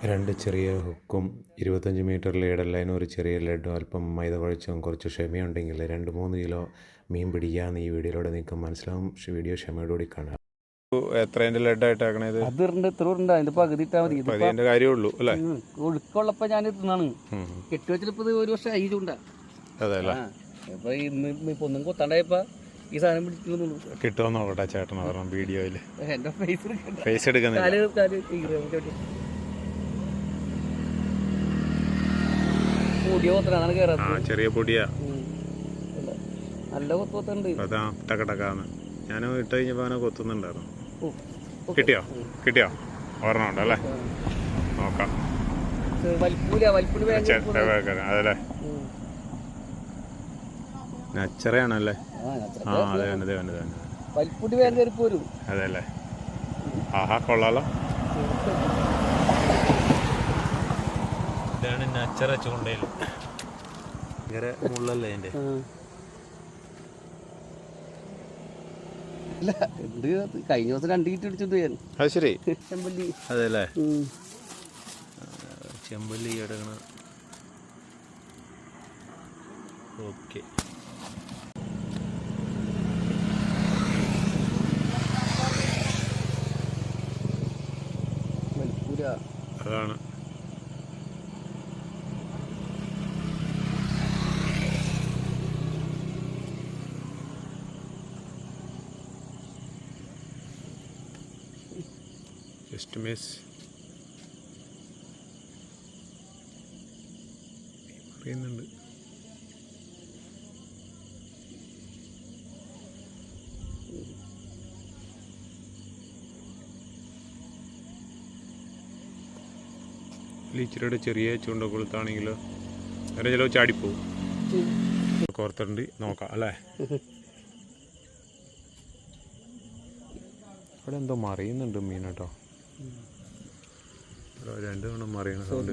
രണ്ട് ചെറിയ ഹുക്കും 25 metre leader ലൈനും ഒരു ചെറിയ ലഡും അല്പം മൈദ കുഴച്ചും കുറച്ച് ക്ഷമയുണ്ടെങ്കിൽ 2-3 കിലോ മീൻ പിടിക്കാമെന്ന് ഈ വീഡിയോയിലൂടെ നിങ്ങൾക്ക് മനസ്സിലാവും. വീഡിയോ ക്ഷമയോടുകൂടി കാണാം. എത്രേൻ്റെ ലഡായിട്ടാക്കണത്? അത് എത്ര ഉണ്ട് അതിന്റെ പകുതി ഇട്ടാ മതി. അതിന്റെ കാര്യമുള്ളൂ അല്ലേ? ഒഴുക്കുള്ളപ്പോ ഞാൻ തിന്നാണ് കെട്ടിവെച്ചിട്ട് ഒരു വർഷം ആയി ചൂണ്ടാ. അതെ അല്ലേ? അപ്പൊ ഇന്ന് ഇപ്പൊ ഒന്നും കൊത്താണ്ടായപ്പോ ഈ സാധനം പിടിക്കുന്നു. കിട്ടുമെന്ന് നോക്കട്ടെ ചേട്ടൻ പറഞ്ഞു വീഡിയോയില്. എന്റെ ഫേസ് എടുക്കുന്നില്ല. പൊടിയോ കൊത്തനാണ് കേറാ. ചെറിയ പൊടിയാ, നല്ല കൊത്തുണ്ട്. അതാ ടക്കടക്കാന്ന് ഞാൻ ഇട്ട് കഴിഞ്ഞപ്പോ അവനെ കൊത്തുന്നുണ്ടായിരുന്നു. കിട്ടിയോ ഓർമ്മ ഉണ്ടല്ലേ? നോക്കാം. അതല്ലേ നച്ചറയാണല്ലേ? അതെല്ലേ? ആഹാ കൊള്ളാലോ. ഇതാണ് നച്ചറ ചൂണ്ടയിൽ. ഭയങ്കര മുള്ളല്ലേ അതിന്റെ? കഴിഞ്ഞ ദിവസം 2 കിറ്റ് പിടിച്ചിട്ട് ഞാൻ. അത് ശരി. ചെമ്പല്ലി. അതെല്ലേ? ചെമ്പല്ലി എടുക്കണ. ഓക്കെ. അതാണ് ജസ്റ്റ് മിസ്. അറിയുന്നുണ്ട്. ഇച്ചിരിയുടെ ചെറിയ ചൂണ്ടക്കുളത്താണെങ്കിലോ വേറെ ചിലവ് ചാടിപ്പോവും. കോർത്തുണ്ട് നോക്കാം അല്ലേ? ഇവിടെ എന്തോ മറിയുന്നുണ്ട് മീൻ കേട്ടോ. 2 തവണ മറിയണ സൗണ്ട്.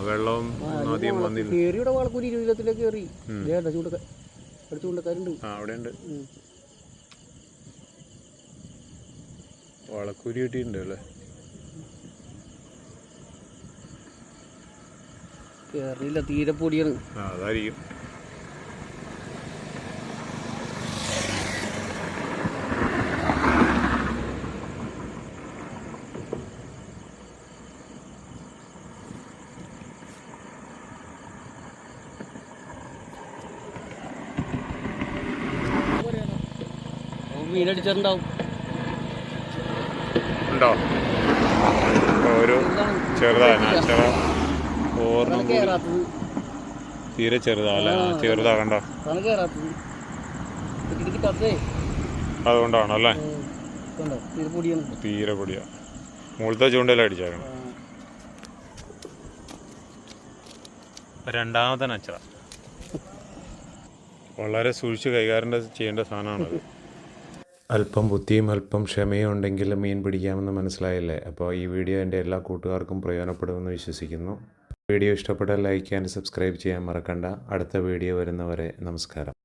വെള്ളവും അധികം വന്നില്ല. അവിടെ ഉണ്ട് വളക്കൂരി കിട്ടിയിട്ടുണ്ട് അല്ലേ? തീരെ പൊടിയാണ്. അതായിരിക്കും. മീനടിച്ചിട്ടുണ്ടാവും. ഉണ്ടോ? ഒരു ചെറുതാണ് തീരെ ചെറുതാല്ലേ? ചെറുതാ കണ്ടോ? അതുകൊണ്ടാണോ അല്ലേ? തീരെ പൊടിയാ. മുകളിലത്തെ ചൂണ്ടയിലും അടിച്ചേക്കണം. രണ്ടാമത്തെ നച്ചറ. വളരെ സൂക്ഷിച്ച് കൈകാര്യം ചെയ്യേണ്ട സാധനമാണത്. അല്പം ബുദ്ധിയും അല്പം ക്ഷമയും ഉണ്ടെങ്കിൽ മീൻ പിടിക്കാമെന്ന് മനസ്സിലായില്ലേ? അപ്പോൾ ഈ വീഡിയോ എൻ്റെ എല്ലാ കൂട്ടുകാർക്കും പ്രയോജനപ്പെടുമെന്ന് വിശ്വസിക്കുന്നു. വീഡിയോ ഇഷ്ടപ്പെട്ടാൽ ലൈക്ക് ചെയ്യാൻ സബ്സ്ക്രൈബ് ചെയ്യാൻ മറക്കണ്ട. അടുത്ത വീഡിയോ വരുന്നവരെ നമസ്കാരം.